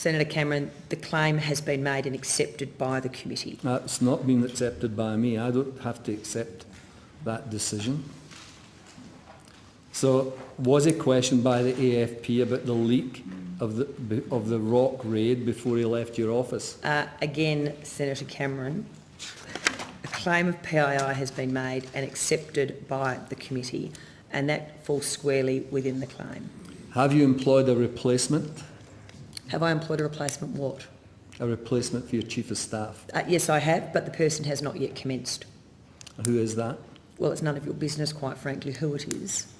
Senator Cameron, the claim has been made and accepted by the committee. It's not been accepted by me. I don't have to accept that decision. So, was he questioned by the AFP about the leak of the rock raid before he left your office? Again, Senator Cameron, a claim of PII has been made and accepted by the committee, and that falls squarely within the claim. Have you employed a replacement? Have I employed a replacement what? A replacement for your Chief of Staff. Yes, I have, but the person has not yet commenced. Who is that? Well, it's none of your business, quite frankly, who it is.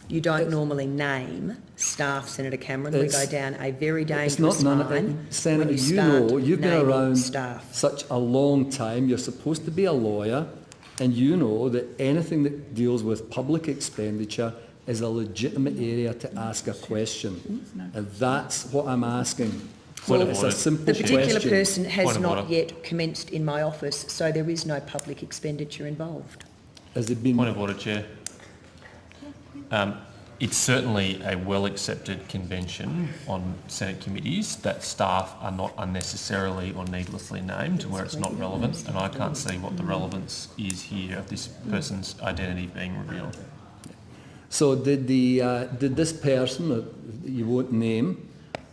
You don't normally name staff, Senator Cameron. We go down a very dangerous line. Senator, you know, you've been around such a long time. You're supposed to be a lawyer, and you know that anything that deals with public expenditure is a legitimate area to ask a question. And that's what I'm asking. So it's a simple question. The particular person has not yet commenced in my office, so there is no public expenditure involved. Has it been... Point of order, Chair. It's certainly a well-accepted convention on Senate committees that staff are not unnecessarily or needlessly named where it's not relevant, and I can't see what the relevance is here of this person's identity being revealed. So did this person, that you won't name,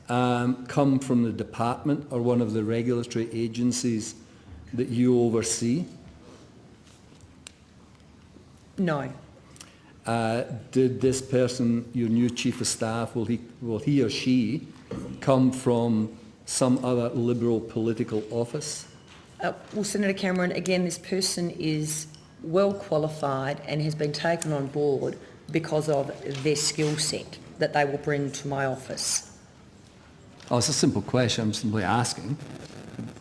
come from the department or one of the regulatory agencies that you oversee? No. Did this person, your new Chief of Staff, will he or she come from some other Liberal political office? Well, Senator Cameron, again, this person is well qualified and has been taken on board because of their skill set that they will bring to my office. Oh, it's a simple question. I'm simply asking.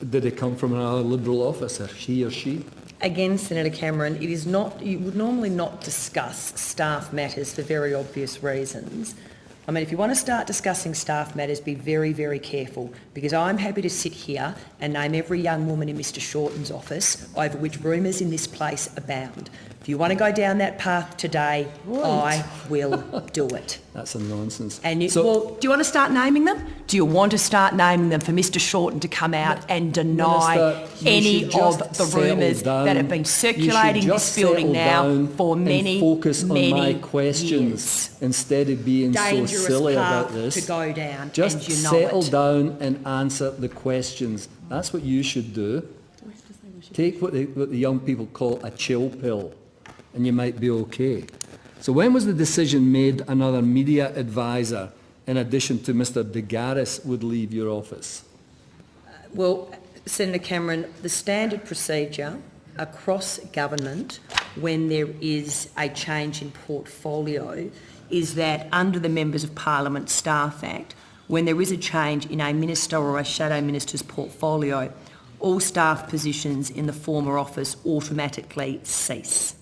Did it come from another Liberal office, he or she? Again, Senator Cameron, it is not, you would normally not discuss staff matters for very obvious reasons. I mean, if you want to start discussing staff matters, be very, very careful, because I'm happy to sit here and name every young woman in Mr Shorten's office over which rumours in this place abound. If you want to go down that path today, I will do it. That's a nonsense. And well, do you want to start naming them? Do you want to start naming them for Mr Shorten to come out and deny any of the rumours that have been circulating this building now for many, focus many on my questions years. Instead of being so silly about this. To go down, just and you know settle down and answer the questions. That's what you should do. Take what the young people call a chill pill, and you might be okay. So when was the decision made another media advisor, in addition to Mr De Garis, would leave your office? Well, Senator Cameron, the standard procedure across government when there is a change in portfolio is that under the Members of Parliament Staff Act, when there is a change in a minister or a shadow minister's portfolio, all staff positions in the former office automatically cease.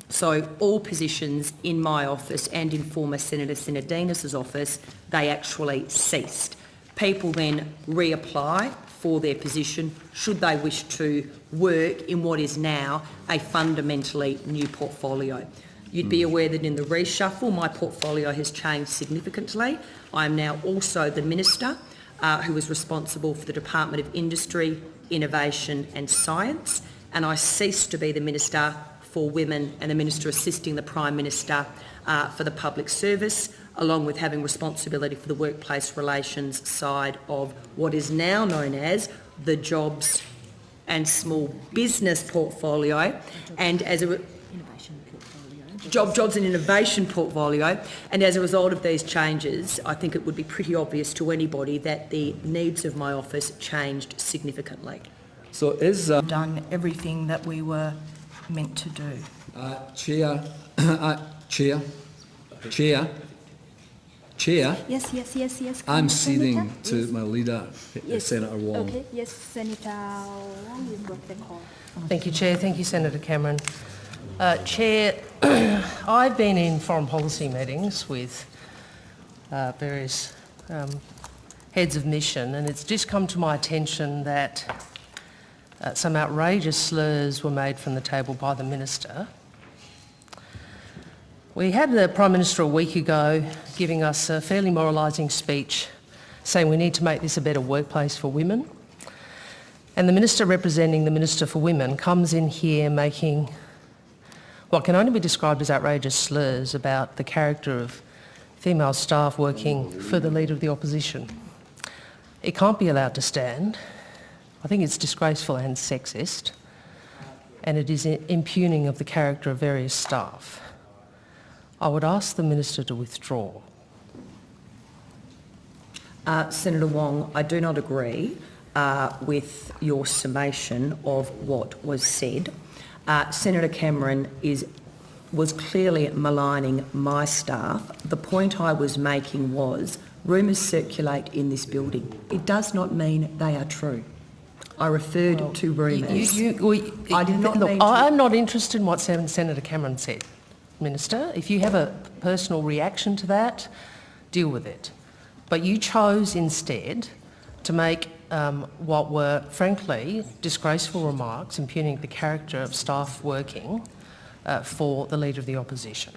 So all positions in my office and in former Senator Sinodinos' office, they actually ceased. People then reapply for their position should they wish to work in what is now a fundamentally new portfolio. You'd be aware that in the reshuffle, my portfolio has changed significantly. I am now also the Minister who is responsible for the Department of Industry, Innovation and Science, and I ceased to be the Minister for Women and the Minister assisting the Prime Minister for the Public Service, along with having responsibility for the workplace relations side of what is now known as the Jobs and Small Business Portfolio, and as a Jobs and Innovation Portfolio, and as a result of these changes, I think it would be pretty obvious to anybody that the needs of my office changed significantly. So is... done everything that we were meant to do. Chair. Yes. I'm ceding to my leader, Senator Wong. Okay, yes, Senator Wong, you've got the call. Thank you, Chair. Thank you, Senator Cameron. Chair, I've been in foreign policy meetings with various heads of mission, and it's just come to my attention that some outrageous slurs were made from the table by the Minister. We had the Prime Minister a week ago giving us a fairly moralising speech saying we need to make this a better workplace for women. And the Minister representing the Minister for Women comes in here making what can only be described as outrageous slurs about the character of female staff working for the Leader of the Opposition. It can't be allowed to stand. I think it's disgraceful and sexist, and it is impugning of the character of various staff. I would ask the Minister to withdraw. Senator Wong, I do not agree with your summation of what was said. Senator Cameron was clearly maligning my staff. The point I was making was rumours circulate in this building. It does not mean they are true. I referred to rumours. I did not mean to. I'm not interested in what Senator Cameron said, Minister. If you have a personal reaction to that, deal with it. But you chose instead to make what were, frankly, disgraceful remarks impugning the character of staff working for the Leader of the Opposition.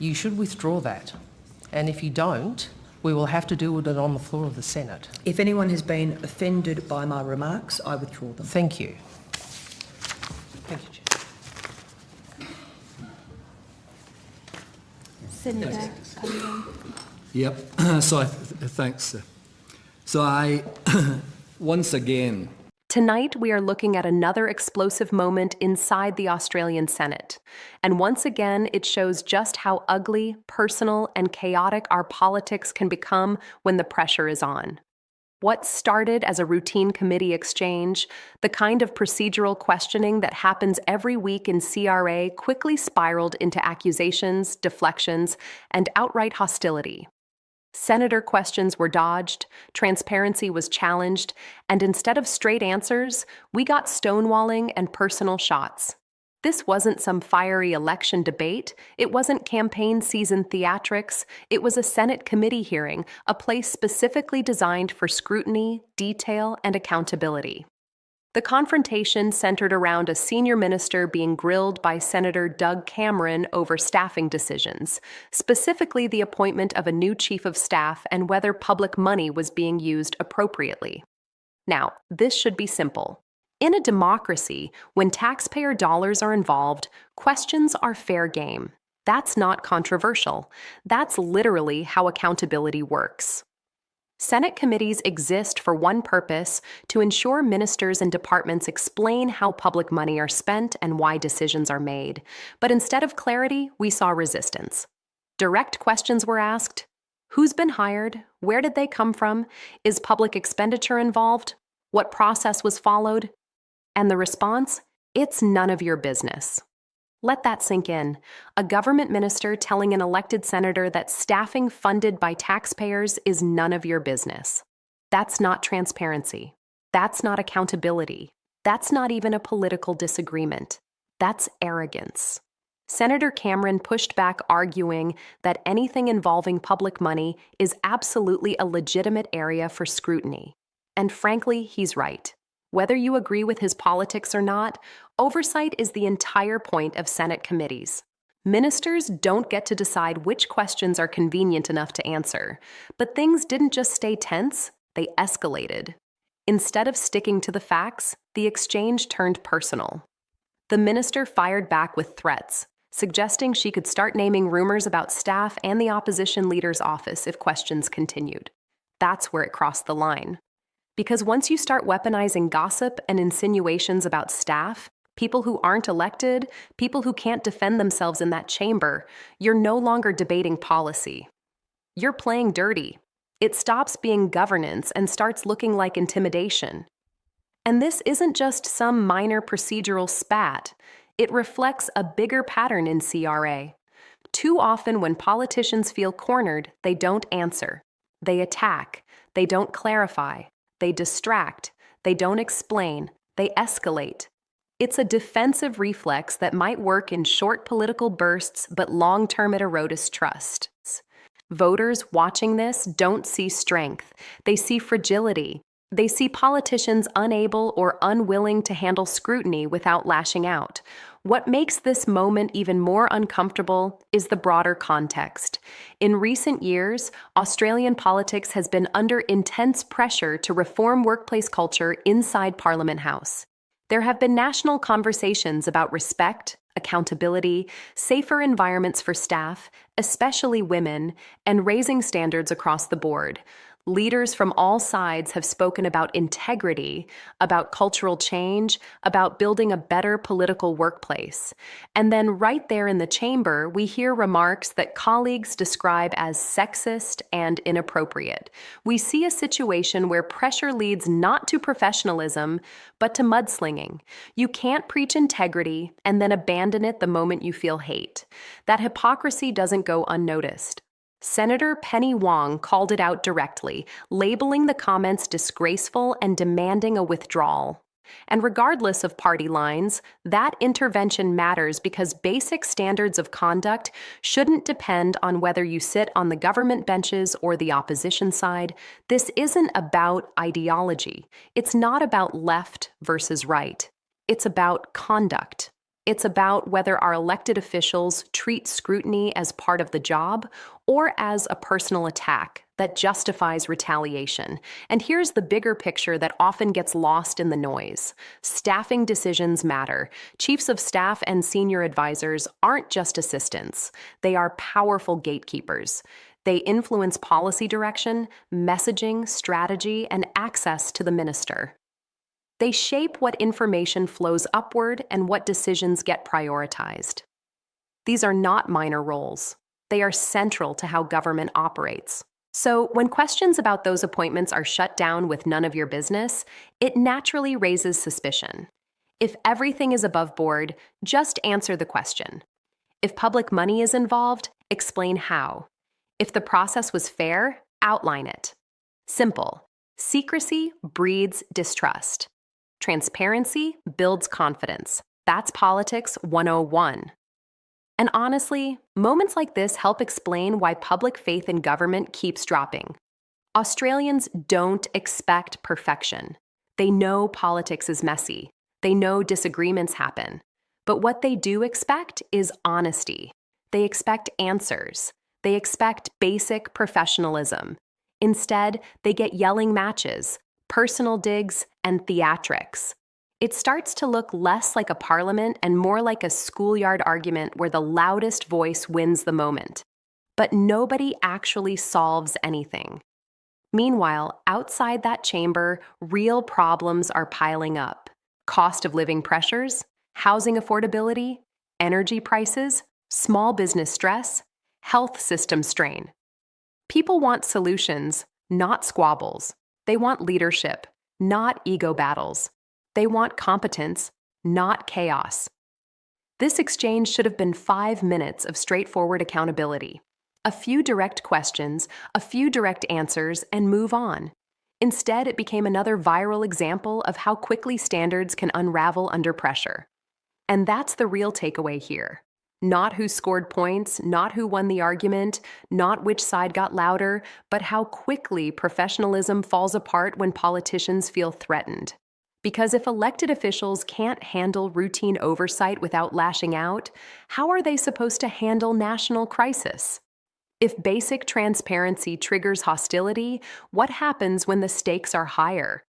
You should withdraw that. And if you don't, we will have to deal with it on the floor of the Senate. If anyone has been offended by my remarks, I withdraw them. Thank you. Thank you, Chair. Senator Cameron. Yep. Thanks. So I, once again, Tonight, we are looking at another explosive moment inside the Australian Senate. And once again, it shows just how ugly, personal, and chaotic our politics can become when the pressure is on. What started as a routine committee exchange, the kind of procedural questioning that happens every week in CRA, quickly spiraled into accusations, deflections, and outright hostility. Senator questions were dodged, transparency was challenged, and instead of straight answers, we got stonewalling and personal shots. This wasn't some fiery election debate. It wasn't campaign season theatrics. It was a Senate committee hearing, a place specifically designed for scrutiny, detail, and accountability. The confrontation centered around a senior minister being grilled by Senator Doug Cameron over staffing decisions, specifically the appointment of a new chief of staff and whether public money was being used appropriately. Now, this should be simple. In a democracy, when taxpayer dollars are involved, questions are fair game. That's not controversial. That's literally how accountability works. Senate committees exist for one purpose: to ensure ministers and departments explain how public money are spent and why decisions are made. But instead of clarity, we saw resistance. Direct questions were asked. Who's been hired? Where did they come from? Is public expenditure involved? What process was followed? And the response? It's none of your business. Let that sink in. A government minister telling an elected senator that staffing funded by taxpayers is none of your business. That's not transparency. That's not accountability. That's not even a political disagreement. That's arrogance. Senator Cameron pushed back, arguing that anything involving public money is absolutely a legitimate area for scrutiny. And frankly, he's right. Whether you agree with his politics or not, oversight is the entire point of Senate committees. Ministers don't get to decide which questions are convenient enough to answer, but things didn't just stay tense, they escalated. Instead of sticking to the facts, the exchange turned personal. The minister fired back with threats, suggesting she could start naming rumors about staff and the opposition leader's office if questions continued. That's where it crossed the line. Because once you start weaponizing gossip and insinuations about staff, people who aren't elected, people who can't defend themselves in that chamber, you're no longer debating policy. You're playing dirty. It stops being governance and starts looking like intimidation. And this isn't just some minor procedural spat. It reflects a bigger pattern in CRA. Too often when politicians feel cornered, they don't answer. They attack. They don't clarify. They distract, they don't explain, they escalate. It's a defensive reflex that might work in short political bursts, but long-term it erodes trust. Voters watching this don't see strength, they see fragility. They see politicians unable or unwilling to handle scrutiny without lashing out. What makes this moment even more uncomfortable is the broader context. In recent years, Australian politics has been under intense pressure to reform workplace culture inside Parliament House. There have been national conversations about respect, accountability, safer environments for staff, especially women, and raising standards across the board. Leaders from all sides have spoken about integrity, about cultural change, about building a better political workplace. And then right there in the chamber, we hear remarks that colleagues describe as sexist and inappropriate. We see a situation where pressure leads not to professionalism, but to mudslinging. You can't preach integrity and then abandon it the moment you feel hate. That hypocrisy doesn't go unnoticed. Senator Penny Wong called it out directly, labeling the comments disgraceful and demanding a withdrawal. And regardless of party lines, that intervention matters because basic standards of conduct shouldn't depend on whether you sit on the government benches or the opposition side. This isn't about ideology. It's not about left versus right. It's about conduct. It's about whether our elected officials treat scrutiny as part of the job or as a personal attack that justifies retaliation. And here's the bigger picture that often gets lost in the noise. Staffing decisions matter. Chiefs of staff and senior advisors aren't just assistants. They are powerful gatekeepers. They influence policy direction, messaging, strategy, and access to the minister. They shape what information flows upward and what decisions get prioritized. These are not minor roles. They are central to how government operates. So when questions about those appointments are shut down with none of your business, it naturally raises suspicion. If everything is above board, just answer the question. If public money is involved, explain how. If the process was fair, outline it. Simple. Secrecy breeds distrust. Transparency builds confidence. That's politics 101. And honestly, moments like this help explain why public faith in government keeps dropping. Australians don't expect perfection. They know politics is messy. They know disagreements happen. But what they do expect is honesty. They expect answers. They expect basic professionalism. Instead, they get yelling matches, personal digs, and theatrics. It starts to look less like a parliament and more like a schoolyard argument where the loudest voice wins the moment. But nobody actually solves anything. Meanwhile, outside that chamber, real problems are piling up. Cost of living pressures, housing affordability, energy prices, small business stress, health system strain. People want solutions, not squabbles. They want leadership, not ego battles. They want competence, not chaos. This exchange should have been 5 minutes of straightforward accountability. A few direct questions, a few direct answers, and move on. Instead, it became another viral example of how quickly standards can unravel under pressure. And that's the real takeaway here. Not who scored points, not who won the argument, not which side got louder, but how quickly professionalism falls apart when politicians feel threatened. Because if elected officials can't handle routine oversight without lashing out, how are they supposed to handle national crisis? If basic transparency triggers hostility, what happens when the stakes are higher?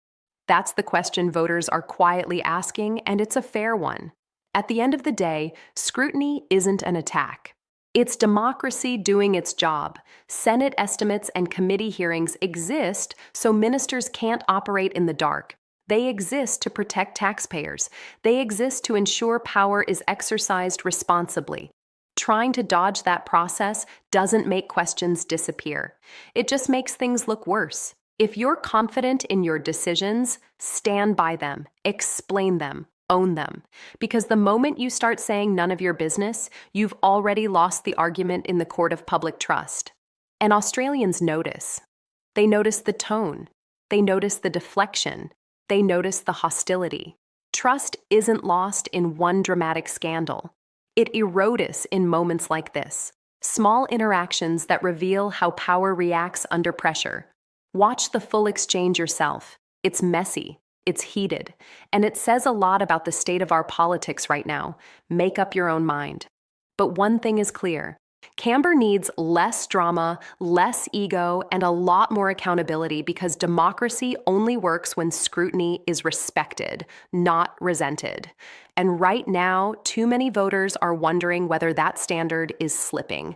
That's the question voters are quietly asking, and it's a fair one. At the end of the day, scrutiny isn't an attack. It's democracy doing its job. Senate estimates and committee hearings exist so ministers can't operate in the dark. They exist to protect taxpayers. They exist to ensure power is exercised responsibly. Trying to dodge that process doesn't make questions disappear. It just makes things look worse. If you're confident in your decisions, stand by them, explain them, own them. Because the moment you start saying none of your business, you've already lost the argument in the court of public trust. And Australians notice. They notice the tone. They notice the deflection. They notice the hostility. Trust isn't lost in one dramatic scandal. It erodes in moments like this. Small interactions that reveal how power reacts under pressure. Watch the full exchange yourself. It's messy, it's heated, and it says a lot about the state of our politics right now. Make up your own mind. But one thing is clear. Canberra needs less drama, less ego, and a lot more accountability because democracy only works when scrutiny is respected, not resented. And right now, too many voters are wondering whether that standard is slipping.